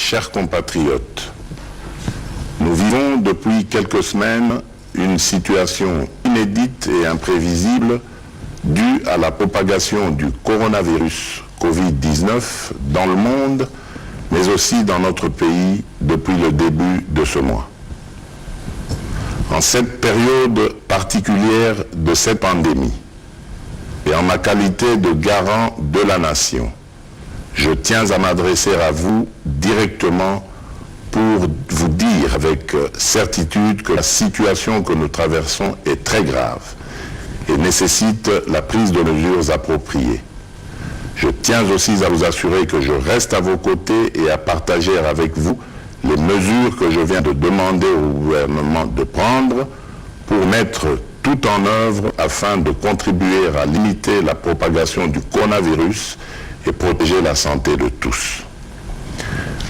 chers compatriotes, nous vivons depuis quelques semaines une situation inédite et imprévisible due à la propagation du coronavirus Covid-19 dans le monde, mais aussi dans notre pays depuis le début de ce mois. En cette période particulière de cette pandémie, et en ma qualité de garant de la nation, je tiens à m'adresser à vous directement pour vous dire avec certitude que la situation que nous traversons est très grave et nécessite la prise de mesures appropriées. Je tiens aussi à vous assurer que je reste à vos côtés et à partager avec vous les mesures que je viens de demander au gouvernement de prendre pour mettre tout en œuvre afin de contribuer à limiter la propagation du coronavirus et protéger la santé de tous.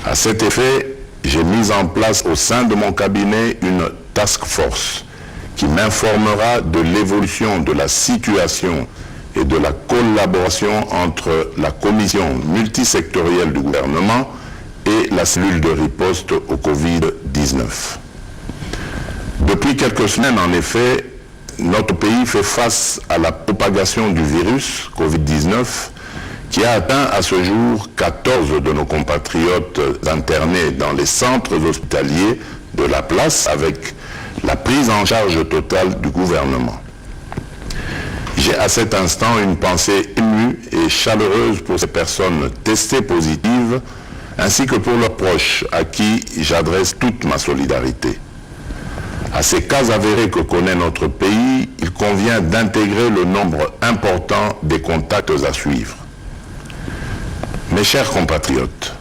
À cet effet, j'ai mis en place au sein de mon cabinet une task force qui m'informera de l'évolution de la situation et de la collaboration entre la commission multisectorielle du gouvernement et la cellule de riposte au Covid-19. Depuis quelques semaines, en effet, notre pays fait face à la propagation du virus Covid-19 qui a atteint à ce jour 14 de nos compatriotes internés dans les centres hospitaliers de la place avec la prise en charge totale du gouvernement. J'ai à cet instant une pensée émue et chaleureuse pour ces personnes testées positives ainsi que pour leurs proches à qui j'adresse toute ma solidarité. À ces cas avérés que connaît notre pays, il convient d'intégrer le nombre important des contacts à suivre. Mes chers compatriotes,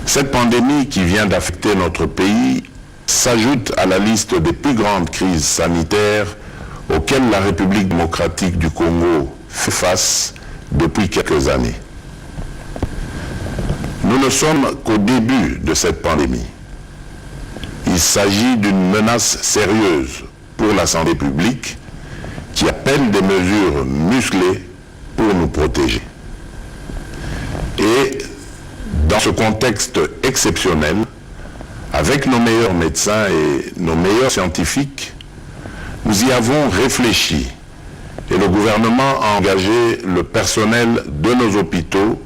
cette pandémie qui vient d'affecter notre pays s'ajoute à la liste des plus grandes crises sanitaires auxquelles la République démocratique du Congo fait face depuis quelques années. Nous ne sommes qu'au début de cette pandémie. Il s'agit d'une menace sérieuse pour la santé publique qui appelle des mesures musclées pour nous protéger. Et dans ce contexte exceptionnel, avec nos meilleurs médecins et nos meilleurs scientifiques, nous y avons réfléchi et le gouvernement a engagé le personnel de nos hôpitaux,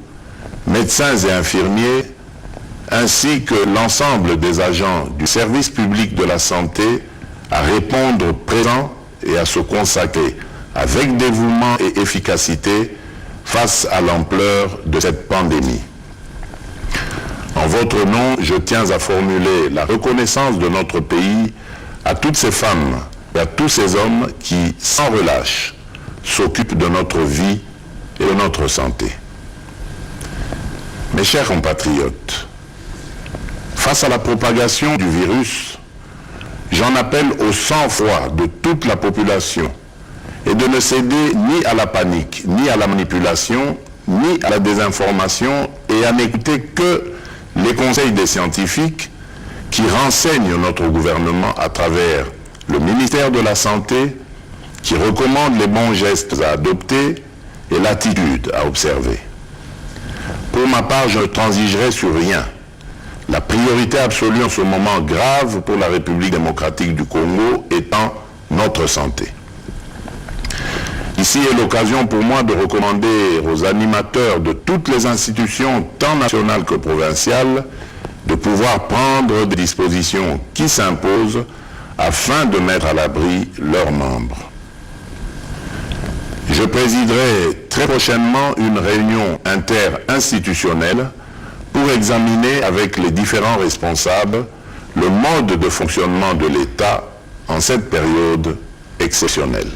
médecins et infirmiers, ainsi que l'ensemble des agents du service public de la santé à répondre présent et à se consacrer avec dévouement et efficacité face à l'ampleur de cette pandémie. En votre nom, je tiens à formuler la reconnaissance de notre pays à toutes ces femmes et à tous ces hommes qui, sans relâche, s'occupent de notre vie et de notre santé. Mes chers compatriotes, face à la propagation du virus, j'en appelle au sang-froid de toute la population et de ne céder ni à la panique, ni à la manipulation, ni à la désinformation et à n'écouter que les conseils des scientifiques qui renseignent notre gouvernement à travers le ministère de la Santé, qui recommande les bons gestes à adopter et l'attitude à observer. Pour ma part, je ne transigerai sur rien. La priorité absolue en ce moment grave pour la République démocratique du Congo étant notre santé. Ici est l'occasion pour moi de recommander aux animateurs de toutes les institutions, tant nationales que provinciales, de pouvoir prendre des dispositions qui s'imposent afin de mettre à l'abri leurs membres. Je présiderai très prochainement une réunion interinstitutionnelle pour examiner avec les différents responsables le mode de fonctionnement de l'État en cette période exceptionnelle.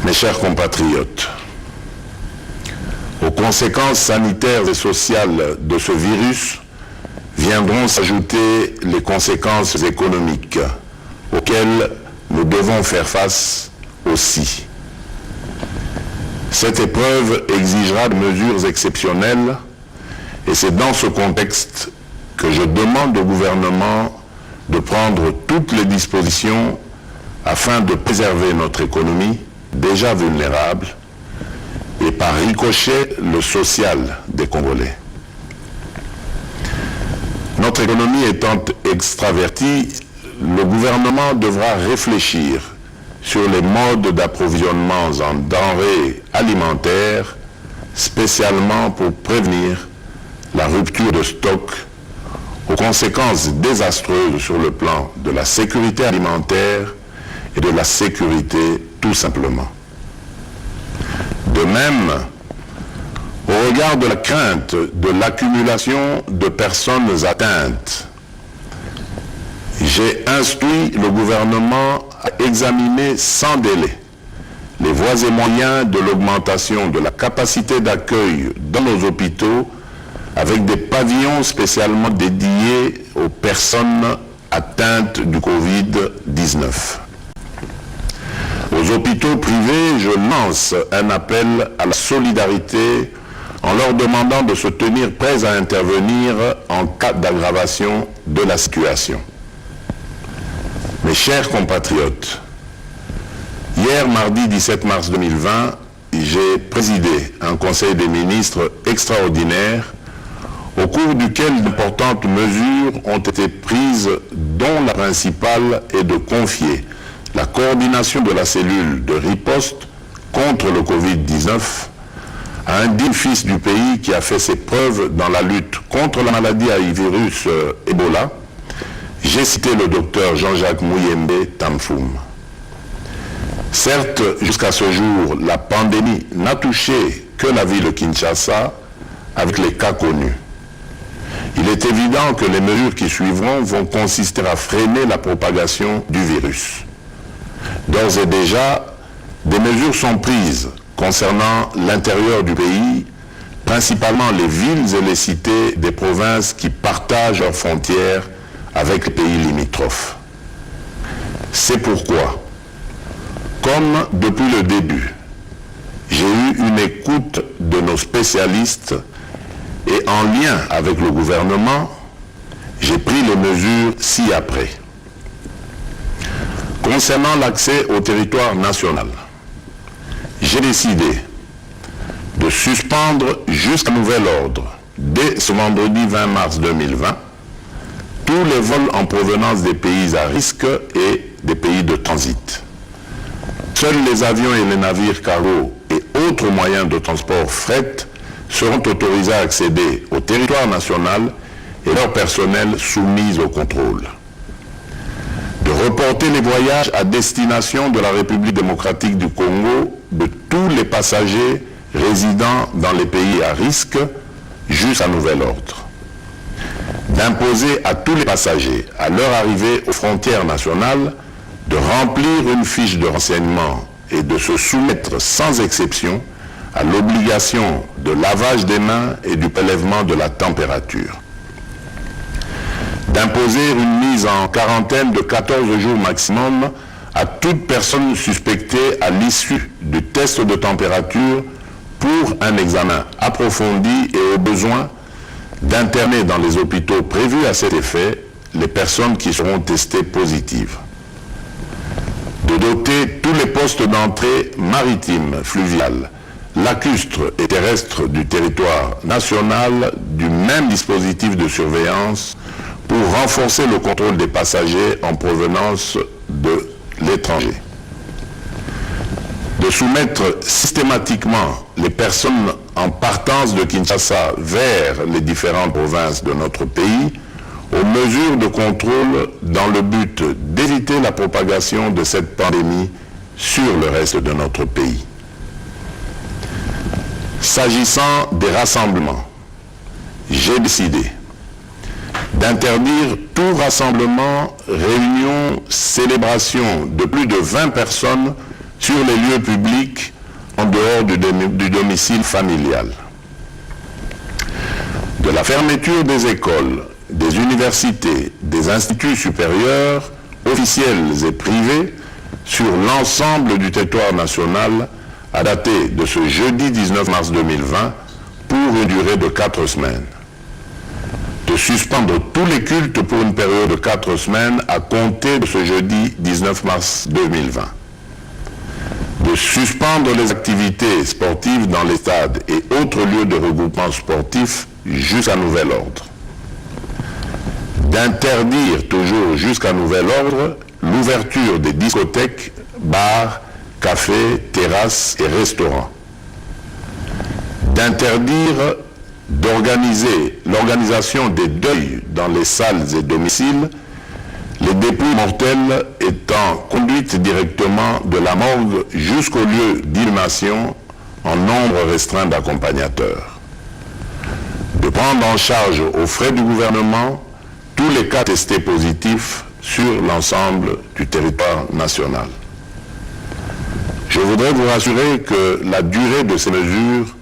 Mes chers compatriotes, aux conséquences sanitaires et sociales de ce virus viendront s'ajouter les conséquences économiques auxquelles nous devons faire face aussi. Cette épreuve exigera des mesures exceptionnelles et c'est dans ce contexte que je demande au gouvernement de prendre toutes les dispositions afin de préserver notre économie déjà vulnérable et par ricochet le social des Congolais. Notre économie étant extravertie, le gouvernement devra réfléchir sur les modes d'approvisionnement en denrées alimentaires, spécialement pour prévenir la rupture de stock aux conséquences désastreuses sur le plan de la sécurité alimentaire et de la sécurité tout simplement. De même, au regard de la crainte de l'accumulation de personnes atteintes, j'ai instruit le gouvernement à examiner sans délai les voies et moyens de l'augmentation de la capacité d'accueil dans nos hôpitaux avec des pavillons spécialement dédiés aux personnes atteintes du Covid-19. Aux hôpitaux privés, je lance un appel à la solidarité en leur demandant de se tenir prêts à intervenir en cas d'aggravation de la situation. Mes chers compatriotes, hier, mardi 17 mars 2020, j'ai présidé un conseil des ministres extraordinaire au cours duquel d'importantes mesures ont été prises, dont la principale est de confier la coordination de la cellule de riposte contre le Covid-19 à un digne fils du pays qui a fait ses preuves dans la lutte contre la maladie à virus Ebola. J'ai cité le docteur Jean-Jacques Muyembe Tamfoum. Certes, jusqu'à ce jour, la pandémie n'a touché que la ville de Kinshasa avec les cas connus. Il est évident que les mesures qui suivront vont consister à freiner la propagation du virus. D'ores et déjà, des mesures sont prises concernant l'intérieur du pays, principalement les villes et les cités des provinces qui partagent leurs frontières avec les pays limitrophes. C'est pourquoi, comme depuis le début, j'ai eu une écoute de nos spécialistes et en lien avec le gouvernement, j'ai pris les mesures ci-après. Concernant l'accès au territoire national, j'ai décidé de suspendre jusqu'à nouvel ordre, dès ce vendredi 20 mars 2020, tous les vols en provenance des pays à risque et des pays de transit. Seuls les avions et les navires cargo et autres moyens de transport fret seront autorisés à accéder au territoire national et leur personnel soumis au contrôle. De reporter les voyages à destination de la République démocratique du Congo de tous les passagers résidant dans les pays à risque jusqu'à nouvel ordre. D'imposer à tous les passagers, à leur arrivée aux frontières nationales, de remplir une fiche de renseignement et de se soumettre sans exception à l'obligation de lavage des mains et du prélèvement de la température. D'imposer une mise en quarantaine de 14 jours maximum à toute personne suspectée à l'issue du test de température pour un examen approfondi et au besoin d'interner dans les hôpitaux prévus à cet effet les personnes qui seront testées positives. De doter tous les postes d'entrée maritimes, fluviales, lacustres et terrestres du territoire national du même dispositif de surveillance pour renforcer le contrôle des passagers en provenance de l'étranger. De soumettre systématiquement les personnes en partance de Kinshasa vers les différentes provinces de notre pays aux mesures de contrôle dans le but d'éviter la propagation de cette pandémie sur le reste de notre pays. S'agissant des rassemblements, j'ai décidé d'interdire tout rassemblement, réunion, célébration de plus de 20 personnes sur les lieux publics en dehors du domicile familial. De la fermeture des écoles, des universités, des instituts supérieurs, officiels et privés, sur l'ensemble du territoire national à dater de ce jeudi 19 mars 2020 pour une durée de 4 semaines. De suspendre tous les cultes pour une période de 4 semaines à compter de ce jeudi 19 mars 2020. De suspendre les activités sportives dans les stades et autres lieux de regroupement sportif jusqu'à nouvel ordre. d'interdire toujours jusqu'à nouvel ordre l'ouverture des discothèques, bars, cafés, terrasses et restaurants, d'interdire d'organiser l'organisation des deuils dans les salles et domiciles, les dépouilles mortelles étant conduites directement de la morgue jusqu'au lieu d'inhumation en nombre restreint d'accompagnateurs, de prendre en charge aux frais du gouvernement tous les cas testés positifs sur l'ensemble du territoire national. Je voudrais vous rassurer que la durée de ces mesures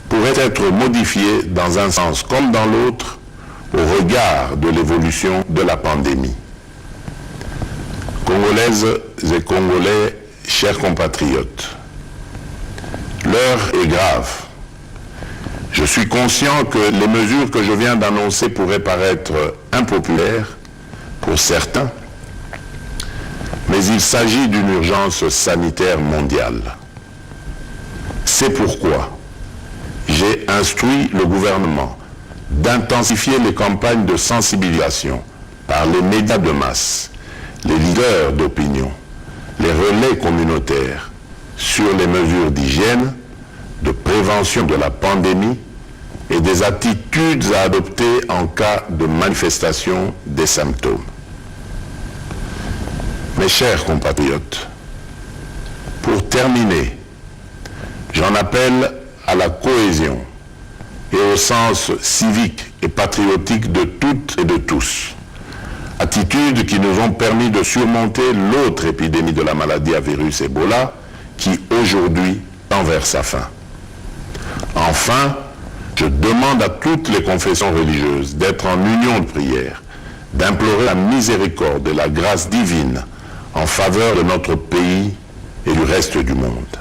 pourrait être modifiée dans un sens comme dans l'autre au regard de l'évolution de la pandémie. Congolaises et Congolais, chers compatriotes, l'heure est grave. Je suis conscient que les mesures que je viens d'annoncer pourraient paraître impopulaires pour certains, mais il s'agit d'une urgence sanitaire mondiale. C'est pourquoi j'ai instruit le gouvernement d'intensifier les campagnes de sensibilisation par les médias de masse, les leaders d'opinion, les relais communautaires sur les mesures d'hygiène, de prévention de la pandémie et des attitudes à adopter en cas de manifestation des symptômes. Mes chers compatriotes, pour terminer, j'en appelle à la cohésion et au sens civique et patriotique de toutes et de tous, attitudes qui nous ont permis de surmonter l'autre épidémie de la maladie à virus Ebola qui aujourd'hui tend vers sa fin. Enfin, je demande à toutes les confessions religieuses d'être en union de prière, d'implorer la miséricorde et la grâce divine en faveur de notre pays et du reste du monde.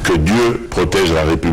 Que Dieu protège la République